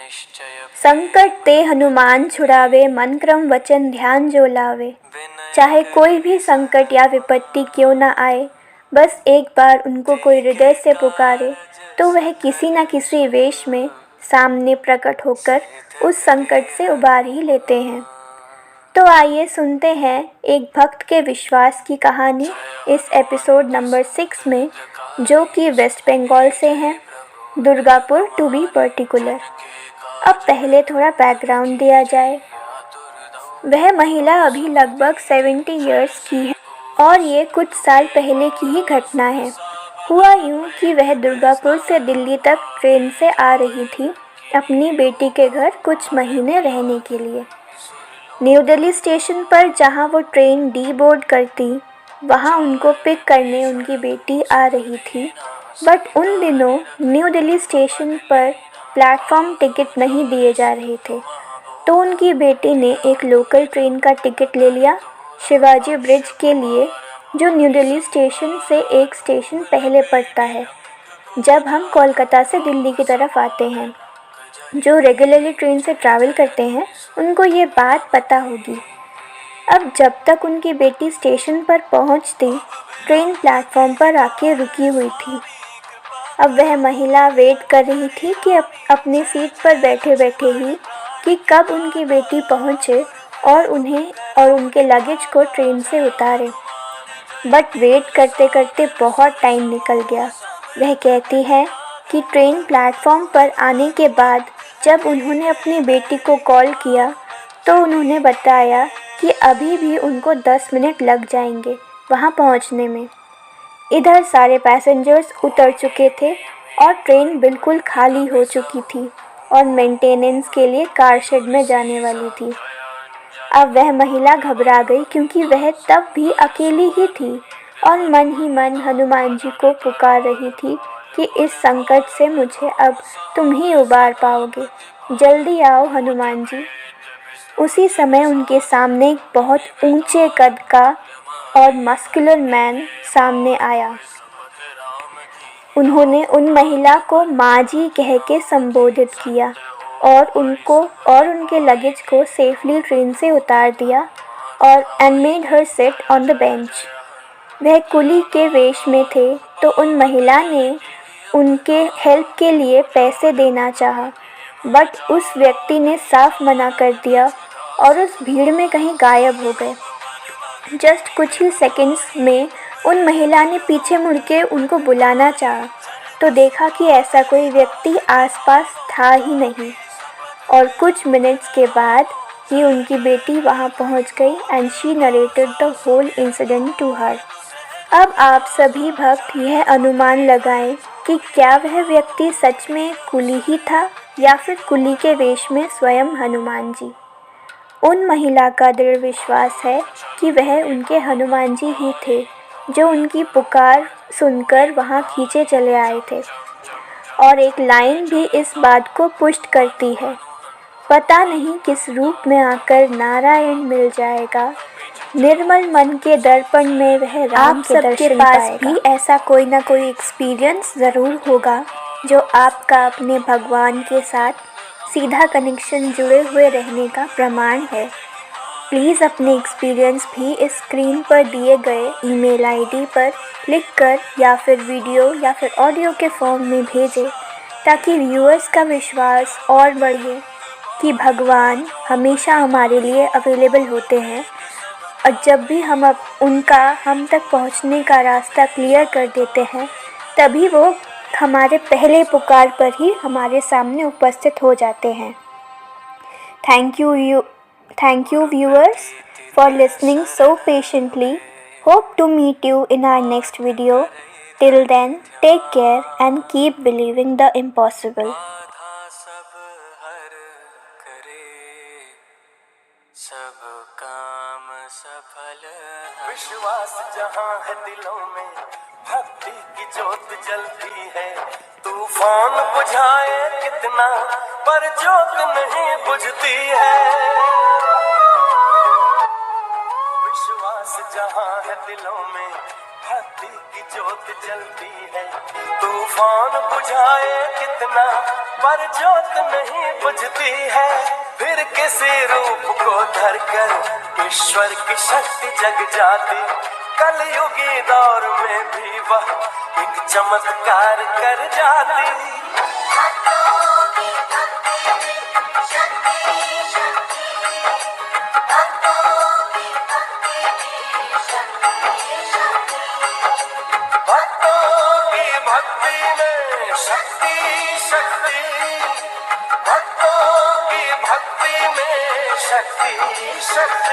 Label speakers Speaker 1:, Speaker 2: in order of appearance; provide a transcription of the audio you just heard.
Speaker 1: संकट ते हनुमान छुड़ावे, मन क्रम वचन ध्यान जो लावे। चाहे कोई भी संकट या विपत्ति क्यों ना आए, बस एक बार उनको कोई हृदय से पुकारे तो वह किसी न किसी वेश में सामने प्रकट होकर उस संकट से उबार ही लेते हैं। तो आइए सुनते हैं एक भक्त के विश्वास की कहानी इस एपिसोड नंबर 6 में, जो कि वेस्ट बंगाल से हैं, दुर्गापुर टू बी पर्टिकुलर। अब पहले थोड़ा बैकग्राउंड दिया जाए। वह महिला अभी लगभग 70 इयर्स की है और ये कुछ साल पहले की ही घटना है। हुआ यूँ कि वह दुर्गापुर से दिल्ली तक ट्रेन से आ रही थी अपनी बेटी के घर कुछ महीने रहने के लिए। न्यू दिल्ली स्टेशन पर जहाँ वो ट्रेन डी बोर्ड करती, वहाँ उनको पिक करने उनकी बेटी आ रही थी। बट उन दिनों न्यू दिल्ली स्टेशन पर प्लेटफॉर्म टिकट नहीं दिए जा रहे थे, तो उनकी बेटी ने एक लोकल ट्रेन का टिकट ले लिया शिवाजी ब्रिज के लिए, जो न्यू दिल्ली स्टेशन से एक स्टेशन पहले पड़ता है जब हम कोलकाता से दिल्ली की तरफ आते हैं। जो रेगुलरली ट्रेन से ट्रैवल करते हैं उनको ये बात पता होगी। अब जब तक उनकी बेटी स्टेशन पर पहुंचती, ट्रेन प्लेटफॉर्म पर आके रुकी हुई थी। अब वह महिला वेट कर रही थी कि अपनी सीट पर बैठे बैठे ही कि कब उनकी बेटी पहुंचे और उन्हें और उनके लगेज को ट्रेन से उतारे। बट वेट करते करते बहुत टाइम निकल गया। वह कहती है कि ट्रेन प्लेटफॉर्म पर आने के बाद जब उन्होंने अपनी बेटी को कॉल किया तो उन्होंने बताया कि अभी भी उनको 10 मिनट लग जाएंगे वहाँ पहुँचने में। इधर सारे पैसेंजर्स उतर चुके थे और ट्रेन बिल्कुल खाली हो चुकी थी और मेंटेनेंस के लिए कार शेड में जाने वाली थी। अब वह महिला घबरा गई क्योंकि वह तब भी अकेली ही थी और मन ही मन हनुमान जी को पुकार रही थी कि इस संकट से मुझे अब तुम ही उबार पाओगे, जल्दी आओ हनुमान जी। उसी समय उनके सामने एक बहुत ऊंचे कद का और मस्कुलर मैन सामने आया। उन्होंने उन महिला को माँ जी कह के संबोधित किया और उनको और उनके लगेज को सेफली ट्रेन से उतार दिया और and made her sit on the bench. वह कुली के वेश में थे, तो उन महिला ने उनके हेल्प के लिए पैसे देना चाहा, बट उस व्यक्ति ने साफ मना कर दिया और उस भीड़ में कहीं गायब हो गए। जस्ट कुछ ही सेकंड्स में उन महिला ने पीछे मुड़ के उनको बुलाना चाहा, तो देखा कि ऐसा कोई व्यक्ति आसपास था ही नहीं और कुछ मिनट्स के बाद ही उनकी बेटी वहां पहुंच गई and she narrated the whole incident to her. अब आप सभी भक्त यह अनुमान लगाएं कि क्या वह व्यक्ति सच में कुली ही था या फिर कुली के वेश में स्वयं हनुमान जी। उन महिला का दृढ़ विश्वास है कि वह उनके हनुमान जी ही थे, जो उनकी पुकार सुनकर वहां खींचे चले आए थे। और एक लाइन भी इस बात को पुष्ट करती है, पता नहीं किस रूप में आकर नारायण मिल जाएगा, निर्मल मन के दर्पण में वह राम के दर्शन पाएगा। आप सबके पास भी ऐसा कोई ना कोई एक्सपीरियंस ज़रूर होगा जो आपका अपने भगवान के साथ सीधा कनेक्शन जुड़े हुए रहने का प्रमाण है। प्लीज़ अपने एक्सपीरियंस भी इस स्क्रीन पर दिए गए ईमेल आईडी पर लिखकर या फिर वीडियो या फिर ऑडियो के फॉर्म में भेजें, ताकि व्यूअर्स का विश्वास और बढ़े कि भगवान हमेशा हमारे लिए अवेलेबल होते हैं और जब भी हम उनका हम तक पहुंचने का रास्ता क्लियर कर देते हैं, तभी वो हमारे पहले पुकार पर ही हमारे सामने उपस्थित हो जाते हैं। Thank you viewers for listening so patiently. Hope to meet you in our next video. Till then, take care and keep believing the impossible.
Speaker 2: सब काम सफल विश्वास जहाँ है दिलों में, भक्ति की ज्योत जलती है। तूफान बुझाए कितना पर ज्योत नहीं बुझती है। विश्वास जहाँ है दिलों में, भक्ति की ज्योत जलती है। तूफान बुझाए कितना पर ज्योत नहीं बुझती रूप को धरकर ईश्वर की शक्ति जग जाती। कलयुगी दौर में भी वह एक चमत्कार कर जाती। भक्ति में शक्ति शक्ति, भक्तों की भक्ति में शक्ति शक्ति।